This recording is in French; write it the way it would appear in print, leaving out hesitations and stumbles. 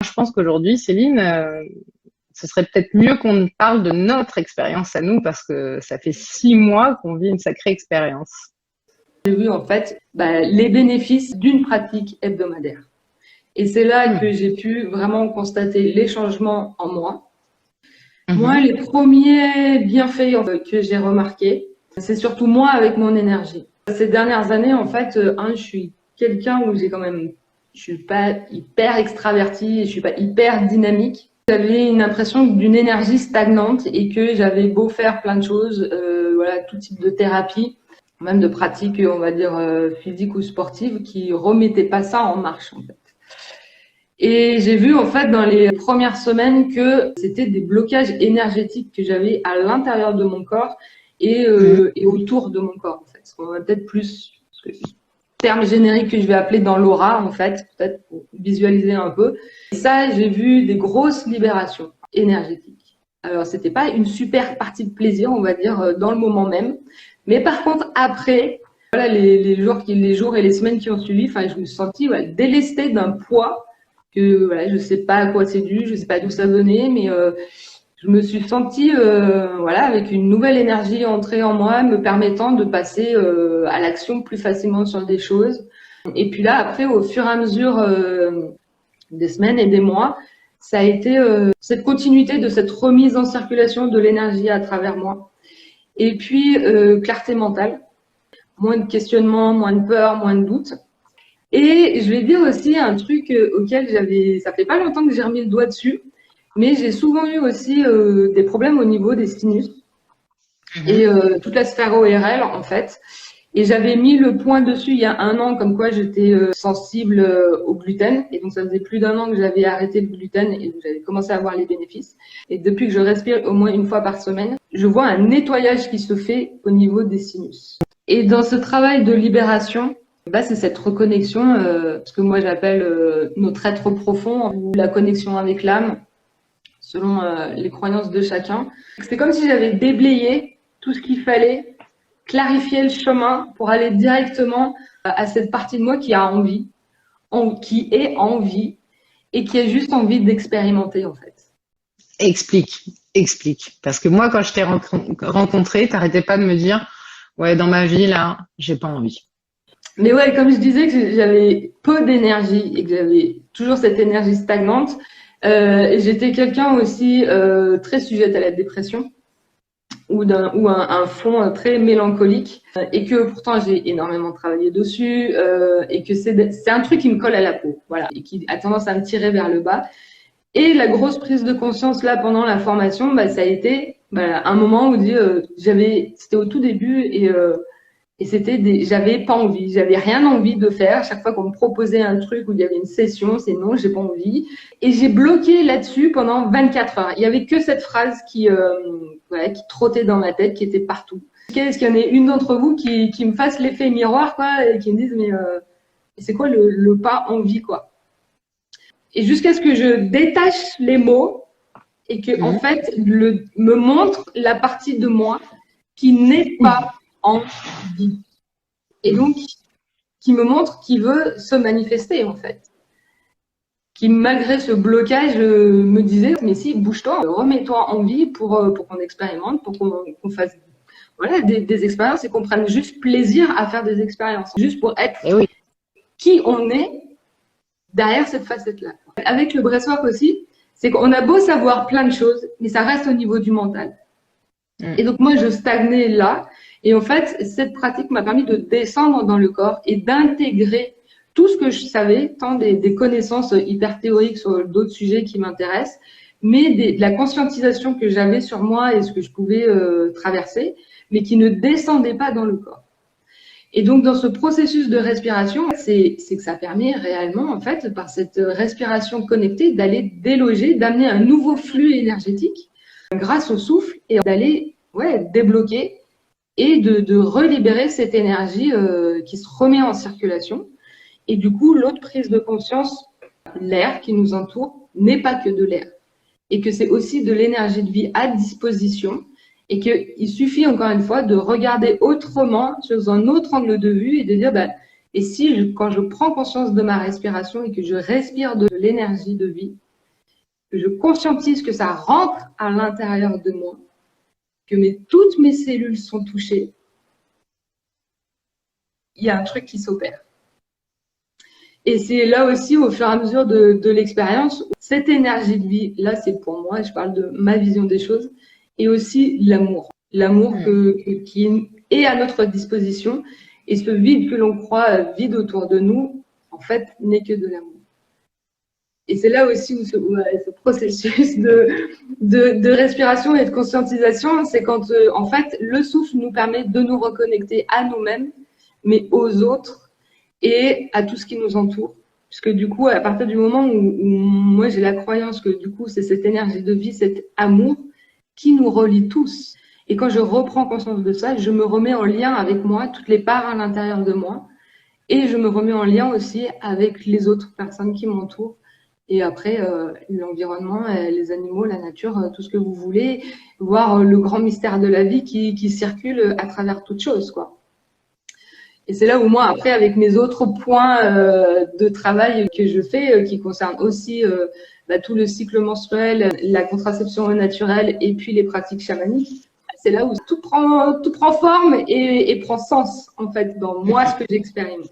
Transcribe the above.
je pense qu'aujourd'hui, Céline, ce serait peut-être mieux qu'on parle de notre expérience à nous parce que ça fait 6 mois qu'on vit une sacrée expérience. J'ai vu en fait les bénéfices d'une pratique hebdomadaire. Et c'est là que j'ai pu vraiment constater les changements en moi. Moi, les premiers bienfaits que j'ai remarqués, c'est surtout moi avec mon énergie. Ces dernières années, en fait, je suis quelqu'un où je suis pas hyper extravertie, je suis pas hyper dynamique. J'avais une impression d'une énergie stagnante et que j'avais beau faire plein de choses, tout type de thérapie, même de pratiques, on va dire, physiques ou sportives, qui remettaient pas ça en marche, en fait. Et j'ai vu, en fait, dans les premières semaines que c'était des blocages énergétiques que j'avais à l'intérieur de mon corps et autour de mon corps, en fait. On va peut-être plus, le terme générique que je vais appeler dans l'aura, en fait, peut-être pour visualiser un peu. Et ça, j'ai vu des grosses libérations énergétiques. Alors, c'était pas une super partie de plaisir, on va dire, dans le moment même. Mais par contre, après, les jours et les semaines qui ont suivi, je me suis sentie délestée d'un poids que je sais pas à quoi c'est dû, je sais pas d'où ça venait, mais je me suis sentie avec une nouvelle énergie entrée en moi, me permettant de passer à l'action plus facilement sur des choses. Et puis là, après, au fur et à mesure des semaines et des mois, ça a été cette continuité de cette remise en circulation de l'énergie à travers moi. Et puis clarté mentale, moins de questionnements, moins de peur, moins de doutes. Et je vais dire aussi un truc auquel ça fait pas longtemps que j'ai remis le doigt dessus, mais j'ai souvent eu aussi des problèmes au niveau des sinus et toute la sphère ORL en fait. Et j'avais mis le point dessus il y a 1 an, comme quoi j'étais sensible au gluten. Et donc ça faisait plus d'1 an que j'avais arrêté le gluten et donc j'avais commencé à voir les bénéfices. Et depuis que je respire au moins 1 fois par semaine, je vois un nettoyage qui se fait au niveau des sinus. Et dans ce travail de libération, c'est cette reconnexion, ce que moi j'appelle notre être profond, ou la connexion avec l'âme, selon les croyances de chacun. C'est comme si j'avais déblayé tout ce qu'il fallait, clarifier le chemin pour aller directement à cette partie de moi qui a envie, qui est en vie et qui a juste envie d'expérimenter en fait. Explique. Parce que moi, quand je t'ai rencontré, t'arrêtais pas de me dire, ouais, dans ma vie, là, j'ai pas envie. Mais ouais, comme je disais que j'avais peu d'énergie et que j'avais toujours cette énergie stagnante, j'étais quelqu'un aussi très sujette à la dépression ou un fond très mélancolique et que pourtant j'ai énormément travaillé dessus et que c'est un truc qui me colle à la peau, voilà, et qui a tendance à me tirer vers le bas. Et la grosse prise de conscience là pendant la formation, ça a été un moment où c'était au tout début et j'avais pas envie, j'avais rien envie de faire. Chaque fois qu'on me proposait un truc où il y avait une session, c'est non, j'ai pas envie. Et j'ai bloqué là-dessus pendant 24 heures. Il y avait que cette phrase qui trottait dans ma tête, qui était partout. Est-ce qu'il y en a une d'entre vous qui me fasse l'effet miroir, quoi, et qui me dise, mais c'est quoi le pas envie, quoi. Et jusqu'à ce que je détache les mots et que, en fait, me montre la partie de moi qui n'est pas envie. Et donc, qui me montre qu'il veut se manifester, en fait. Qui, malgré ce blocage, me disait, mais si, bouge-toi, remets-toi en vie pour qu'on expérimente, pour qu'on fasse des expériences et qu'on prenne juste plaisir à faire des expériences. Juste pour être qui on est derrière cette facette-là. Avec le breathwork aussi, c'est qu'on a beau savoir plein de choses, mais ça reste au niveau du mental. Et donc, moi, je stagnais là. Et en fait, cette pratique m'a permis de descendre dans le corps et d'intégrer tout ce que je savais, tant des connaissances hyper théoriques sur d'autres sujets qui m'intéressent, mais de la conscientisation que j'avais sur moi et ce que je pouvais traverser, mais qui ne descendait pas dans le corps. Et donc, dans ce processus de respiration, c'est que ça permet réellement, en fait, par cette respiration connectée, d'aller déloger, d'amener un nouveau flux énergétique grâce au souffle et d'aller débloquer et de relibérer cette énergie qui se remet en circulation. Et du coup, l'autre prise de conscience, l'air qui nous entoure, n'est pas que de l'air. Et que c'est aussi de l'énergie de vie à disposition. Et qu'il suffit, encore une fois, de regarder autrement, sous un autre angle de vue et de dire, et si, quand je prends conscience de ma respiration et que je respire de l'énergie de vie, que je conscientise que ça rentre à l'intérieur de moi, que toutes mes cellules sont touchées, il y a un truc qui s'opère. Et c'est là aussi, au fur et à mesure de l'expérience, cette énergie de vie, là, c'est pour moi, je parle de ma vision des choses, et aussi l'amour. L'amour qui est à notre disposition. Et ce vide que l'on croit vide autour de nous, en fait, n'est que de l'amour. Et c'est là aussi où ce processus de respiration et de conscientisation, c'est quand, en fait, le souffle nous permet de nous reconnecter à nous-mêmes, mais aux autres et à tout ce qui nous entoure. Puisque du coup, à partir du moment où moi j'ai la croyance que du coup, c'est cette énergie de vie, cet amour qui nous relie tous. Et quand je reprends conscience de ça, je me remets en lien avec moi, toutes les parts à l'intérieur de moi. Et je me remets en lien aussi avec les autres personnes qui m'entourent. Et après, l'environnement, les animaux, la nature, tout ce que vous voulez, voir le grand mystère de la vie qui circule à travers toutes choses, quoi. Et c'est là où moi, après, avec mes autres points de travail que je fais, qui concernent aussi tout le cycle menstruel, la contraception naturelle et puis les pratiques chamaniques, c'est là où tout prend forme et prend sens, en fait, dans moi, ce que j'expérimente.